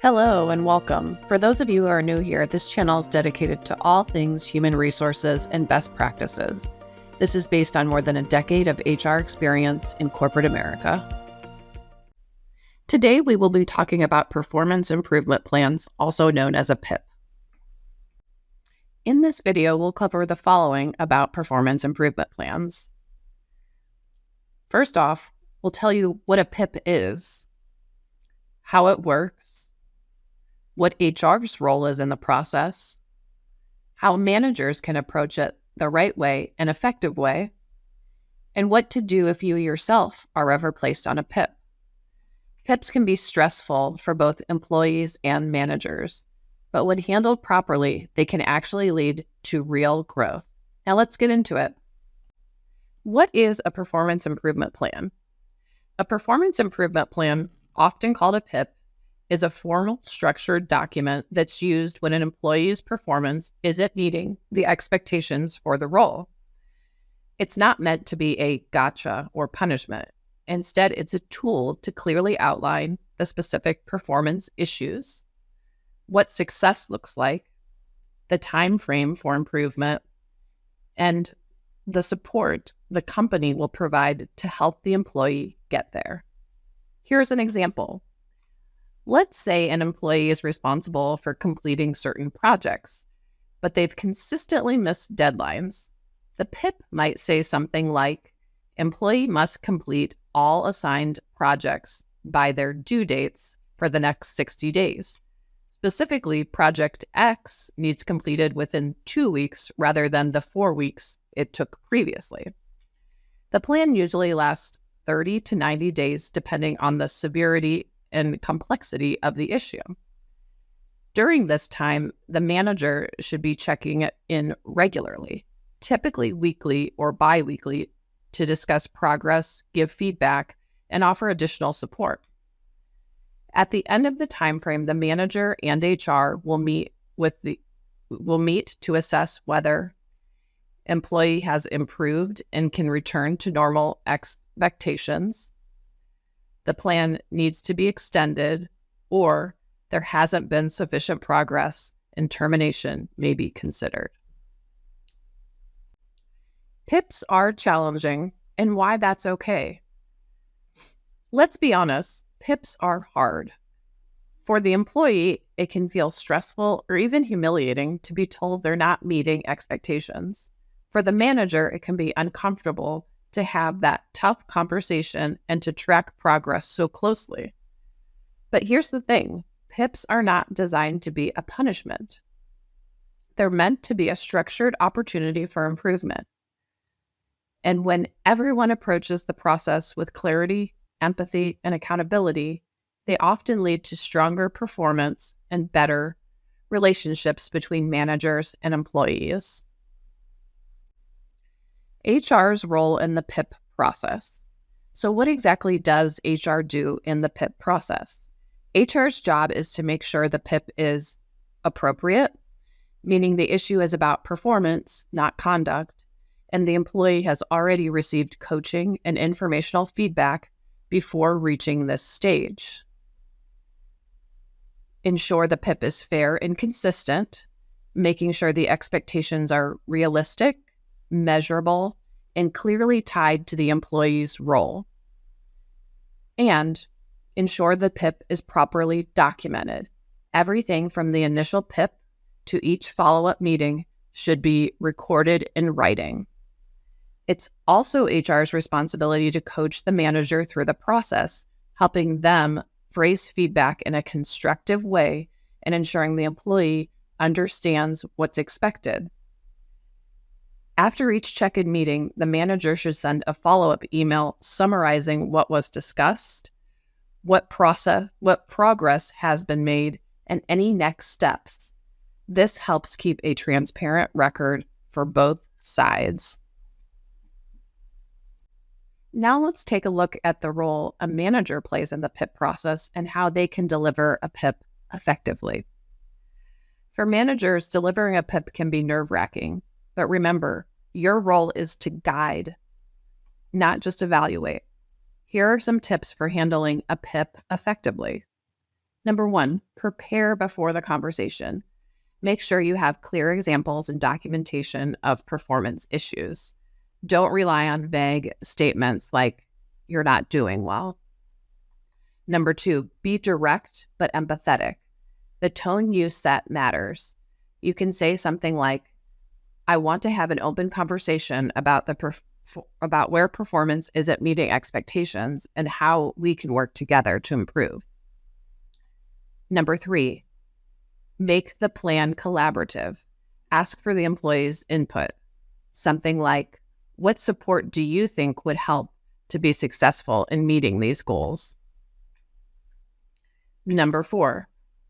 Hello and welcome. For those of you who are new here, this channel is dedicated to all things human resources and best practices. This is based on more than a decade of HR experience in corporate America. Today, we will be talking about performance improvement plans, also known as a PIP. In this video, we'll cover the following about performance improvement plans. First off, we'll tell you what a PIP is, how it works, what HR's role is in the process, how managers can approach it the right way and effective way, and what to do if you yourself are ever placed on a PIP. PIPs can be stressful for both employees and managers, but when handled properly, they can actually lead to real growth. Now let's get into it. What is a performance improvement plan? A performance improvement plan, often called a PIP, is a formal, structured document that's used when an employee's performance isn't meeting the expectations for the role. It's not meant to be a gotcha or punishment. Instead, it's a tool to clearly outline the specific performance issues, what success looks like, the time frame for improvement, and the support the company will provide to help the employee get there. Here's an example. Let's say an employee is responsible for completing certain projects, but they've consistently missed deadlines. The PIP might say something like, employee must complete all assigned projects by their due dates for the next 60 days. Specifically, Project X needs completed within 2 weeks rather than the 4 weeks it took previously. The plan usually lasts 30 to 90 days depending on the severity and complexity of the issue. During this time, the manager should be checking it in regularly, typically weekly or bi-weekly, to discuss progress, give feedback, and offer additional support. At the end of the time frame, the manager and HR will meet to assess whether employee has improved and can return to normal expectations, the plan needs to be extended, or there hasn't been sufficient progress and termination may be considered. PIPs are challenging, and why that's okay. Let's be honest, PIPs are hard. For the employee, it can feel stressful or even humiliating to be told they're not meeting expectations. For the manager, it can be uncomfortable to have that tough conversation and to track progress so closely. But here's the thing, PIPs are not designed to be a punishment. They're meant to be a structured opportunity for improvement. And when everyone approaches the process with clarity, empathy, and accountability, they often lead to stronger performance and better relationships between managers and employees. HR's role in the PIP process. So what exactly does HR do in the PIP process? HR's job is to make sure the PIP is appropriate, meaning the issue is about performance, not conduct, and the employee has already received coaching and informational feedback before reaching this stage. Ensure the PIP is fair and consistent, making sure the expectations are realistic, measurable, and clearly tied to the employee's role. And ensure the PIP is properly documented. Everything from the initial PIP to each follow-up meeting should be recorded in writing. It's also HR's responsibility to coach the manager through the process, helping them phrase feedback in a constructive way and ensuring the employee understands what's expected. After each check-in meeting, the manager should send a follow-up email summarizing what was discussed, what progress has been made, and any next steps. This helps keep a transparent record for both sides. Now let's take a look at the role a manager plays in the PIP process and how they can deliver a PIP effectively. For managers, delivering a PIP can be nerve-wracking. But remember, your role is to guide, not just evaluate. Here are some tips for handling a PIP effectively. Number 1, prepare before the conversation. Make sure you have clear examples and documentation of performance issues. Don't rely on vague statements like, "You're not doing well." Number 2, be direct but empathetic. The tone you set matters. You can say something like, "I want to have an open conversation about about where performance isn't meeting expectations and how we can work together to improve." Number 3, make the plan collaborative. Ask for the employees' input. Something like, "What support do you think would help to be successful in meeting these goals?" Number 4,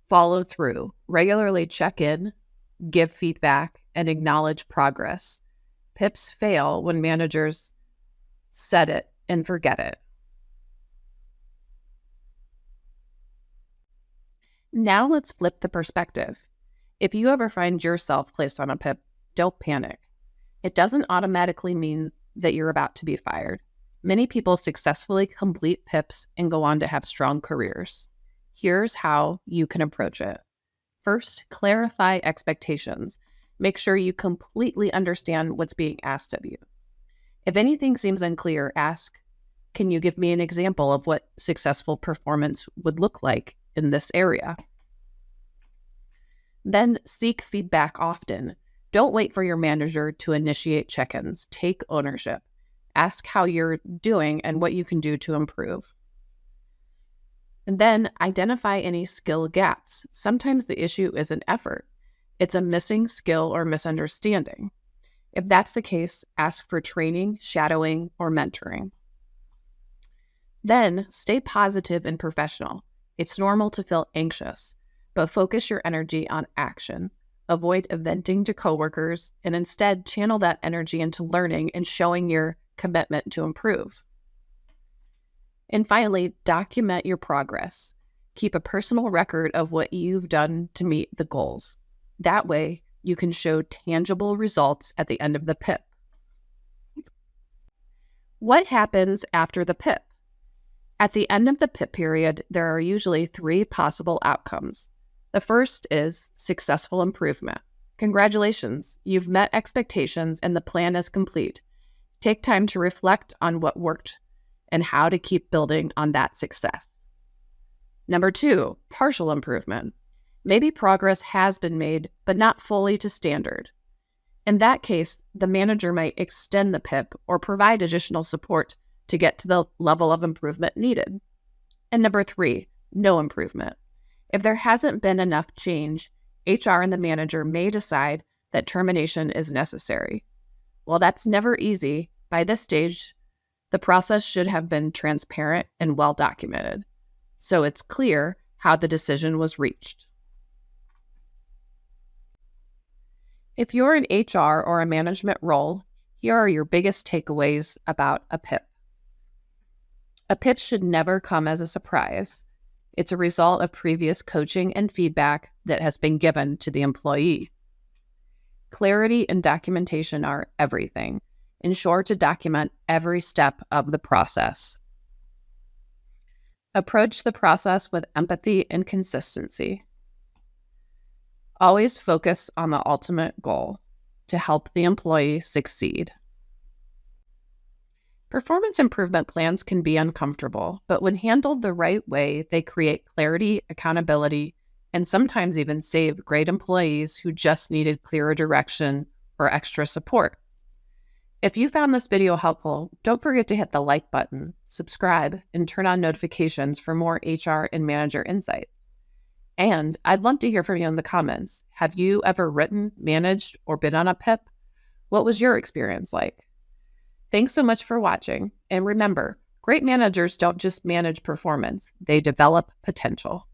follow through. Regularly check in, give feedback, and acknowledge progress. PIPs fail when managers set it and forget it. Now let's flip the perspective. If you ever find yourself placed on a PIP, don't panic. It doesn't automatically mean that you're about to be fired. Many people successfully complete PIPs and go on to have strong careers. Here's how you can approach it. First, clarify expectations. Make sure you completely understand what's being asked of you. If anything seems unclear, ask, "Can you give me an example of what successful performance would look like in this area?" Then seek feedback often. Don't wait for your manager to initiate check-ins. Take ownership. Ask how you're doing and what you can do to improve. And then identify any skill gaps. Sometimes the issue isn't effort. It's a missing skill or misunderstanding. If that's the case, ask for training, shadowing, or mentoring. Then stay positive and professional. It's normal to feel anxious, but focus your energy on action. Avoid venting to coworkers and instead channel that energy into learning and showing your commitment to improve. And finally, document your progress. Keep a personal record of what you've done to meet the goals. That way, you can show tangible results at the end of the PIP. What happens after the PIP? At the end of the PIP period, there are usually 3 possible outcomes. The first is successful improvement. Congratulations, you've met expectations and the plan is complete. Take time to reflect on what worked and how to keep building on that success. Number 2, partial improvement. Maybe progress has been made, but not fully to standard. In that case, the manager might extend the PIP or provide additional support to get to the level of improvement needed. And number 3, no improvement. If there hasn't been enough change, HR and the manager may decide that termination is necessary. While that's never easy, by this stage, the process should have been transparent and well documented, so it's clear how the decision was reached. If you're in HR or a management role, here are your biggest takeaways about a PIP. A PIP should never come as a surprise. It's a result of previous coaching and feedback that has been given to the employee. Clarity and documentation are everything. Ensure to document every step of the process. Approach the process with empathy and consistency. Always focus on the ultimate goal, to help the employee succeed. Performance improvement plans can be uncomfortable, but when handled the right way, they create clarity, accountability, and sometimes even save great employees who just needed clearer direction or extra support. If you found this video helpful, don't forget to hit the like button, subscribe, and turn on notifications for more HR and manager insights. And I'd love to hear from you in the comments. Have you ever written, managed, or been on a PIP? What was your experience like? Thanks so much for watching. And remember, great managers don't just manage performance, they develop potential.